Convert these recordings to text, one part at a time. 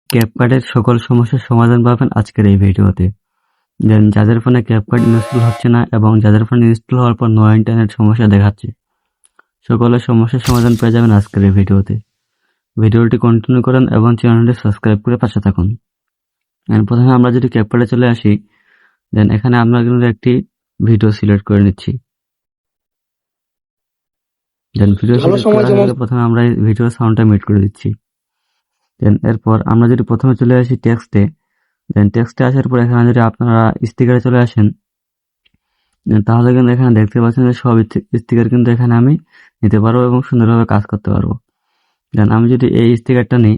ক্যাপকাটের সকল সমস্যার সমাধান পাবেন আজকের এই ভিডিওতে। যাদের ফোনে ক্যাপকাট ইনস্টল হচ্ছে না এবং যাদের ফোনে ইনস্টল হওয়ার পর নো ইন্টারনেট সমস্যা দেখাচ্ছে, সকলের সমস্যার সমাধান পেয়ে যাবেন আজকের এই ভিডিওতে। ভিডিওটি কন্টিনিউ করুন এবং চ্যানেলটি সাবস্ক্রাইব করে পাশে থাকুন। প্রথমে আমরা যদি ক্যাপকাটে চলে আসি, দেন এখানে আমরা কিন্তু একটি ভিডিও সিলেক্ট করে নিচ্ছি। দেন ভিডিও সিলেক্ট করার আগে প্রথমে আমরা এই ভিডিওর সাউন্ডটা মিউট করে দিচ্ছি। দেন এরপর আমরা যদি প্রথমে চলে আসি টেক্সটে, দেন টেক্সটে আসার পর এখানে যদি আপনারা স্টিকারে চলে আসেন, তাহলে কিন্তু এখানে দেখতে পাচ্ছেন যে সব স্টিকার কিন্তু এখানে আমি নিতে পারবো এবং সুন্দরভাবে কাজ করতে পারবো। দেন আমি যদি এই স্টিকারটা নিই,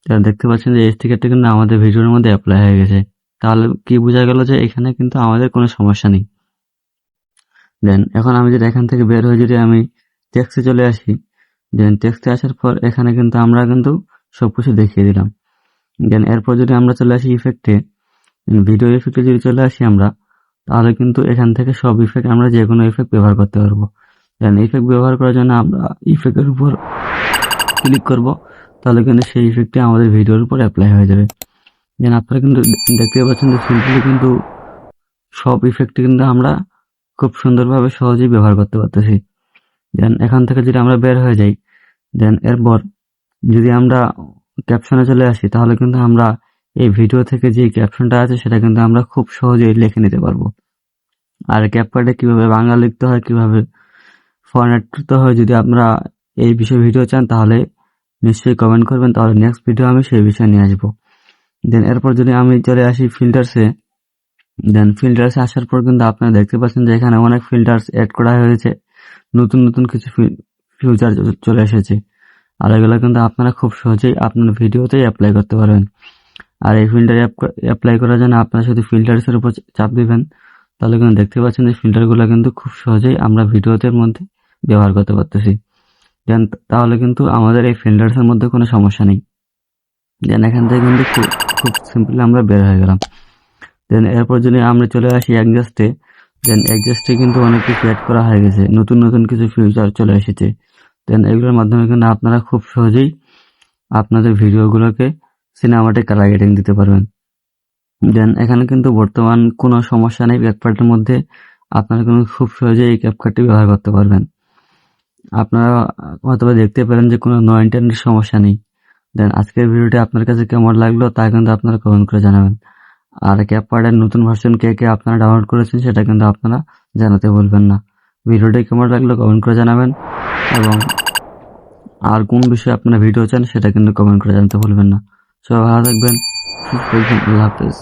তাহলে দেখতে পাচ্ছেন যে এই স্টিকারটা কিন্তু আমাদের ভিডিওর মধ্যে অ্যাপ্লাই হয়ে গেছে। তাহলে কি বোঝা গেল যে এখানে কিন্তু আমাদের কোনো সমস্যা নেই। দেন এখন আমি যদি এখান থেকে বের হয়ে যদি আমি টেক্সটে চলে আসি, দেন টেক্সটে আসার পর এখানে কিন্তু আমরা কিন্তু সবকিছু দেখিয়ে দিলাম। দেন এরপর যদি আমরা চলে আসি ইফেক্টে, ভিডিও ইফেক্টে যদি চলে আসি আমরা, তাহলে কিন্তু এখান থেকে সব ইফেক্ট আমরা যে কোনো ইফেক্ট ব্যবহার করতে পারবো। দেন ইফেক্ট ব্যবহার করার জন্য আমরা ইফেক্টের উপর ক্লিক করব, তাহলে কিন্তু সেই ইফেক্টটি আমাদের ভিডিওর উপর অ্যাপ্লাই হয়ে যাবে। দেন আপনারা কিন্তু দেখতে পাচ্ছেন যে সিম্পলি কিন্তু সব ইফেক্ট কিন্তু আমরা খুব সুন্দরভাবে সহজেই ব্যবহার করতে পারতেছি। দেন এখান থেকে যদি আমরা বের হয়ে যাই, দেন এরপর যদি আমরা ক্যাপশনে চলে আসি, তাহলে কিন্তু আমরা এই ভিডিও থেকে যে ক্যাপশনটা আছে সেটা কিন্তু আমরা খুব সহজেই লিখে নিতে পারবো। আর ক্যাপকাটে কিভাবে বাংলা লিখতে হয়, কিভাবে ফরম্যাট করতে হয়, যদি আপনারা এই বিষয়ে ভিডিও চান তাহলে নিশ্চয়ই কমেন্ট করবেন, তাহলে নেক্সট ভিডিও আমি সেই বিষয়ে নিয়ে আসবো। দেন এরপর যদি আমি চলে আসি ফিল্টার্সে, দেন ফিল্টার্সে আসার পর কিন্তু আপনারা দেখতে পাচ্ছেন যে এখানে অনেক ফিল্টার্স অ্যাড করা হয়েছে, নতুন নতুন কিছু ফিউচার চলে এসেছে। আর এগুলো কিন্তু আপনারা খুব সহজেই আপনার ভিডিওতেই অ্যাপ্লাই করতে পারবেন। আর এই ফিল্টার অ্যাপ্লাই করার জন্য আপনারা শুধু ফিল্টার্সের উপর চাপ দিবেন, তাহলে কিন্তু দেখতে পাচ্ছেন যে ফিল্টারগুলো কিন্তু খুব সহজেই আমরা ভিডিওতে মধ্যে ব্যবহার করতে পারতেছি। দেন তাহলে কিন্তু আমাদের এই ফিল্টার্সের মধ্যে কোনো সমস্যা নেই। দেন এখান থেকে কিন্তু খুব সিম্পলি আমরা বের হয়ে গেলাম। দেন এরপর যদি আমরা চলে আসি অ্যাডজাস্টে, দেন অ্যাডজাস্টে কিন্তু অনেক কিছু অ্যাড করা হয়ে গেছে, নতুন নতুন কিছু ফিচার চলে এসেছে। দেন এগুলোর মাধ্যমে কিন্তু আপনারা খুব সহজেই আপনাদের ভিডিওগুলোকে সিনেমাটিক কালার গ্রেডিং দিতে পারবেন। দেন এখানে কিন্তু বর্তমান কোনো সমস্যা নেই, ক্যাপকাটের মধ্যে আপনারা কিন্তু খুব সহজেই এই ক্যাপকাটটি ব্যবহার করতে পারবেন। আপনারা হয়তো দেখতে পেলেন যে কোনো নো ইন্টারনেট সমস্যা নেই। দেন আজকের ভিডিওটি আপনার কাছে কেমন লাগলো তা কিন্তু আপনারা কমেন্ট করে জানাবেন। আর ক্যাপকাটের নতুন ভার্সন কে কে আপনারা ডাউনলোড করেছেন সেটা কিন্তু আপনারা জানাতে ভুলবেন না। ভিডিওটি কেমন লাগলো কমেন্ট করে জানাবেন, এবং আর কোন বিষয়ে আপনারা ভিডিও চান সেটা কিন্তু কমেন্ট করে জানাতে ভুলবেন না। সবাই ভালো থাকবেন, সুস্থ থাকবেন, আল্লাহ হাফেজ।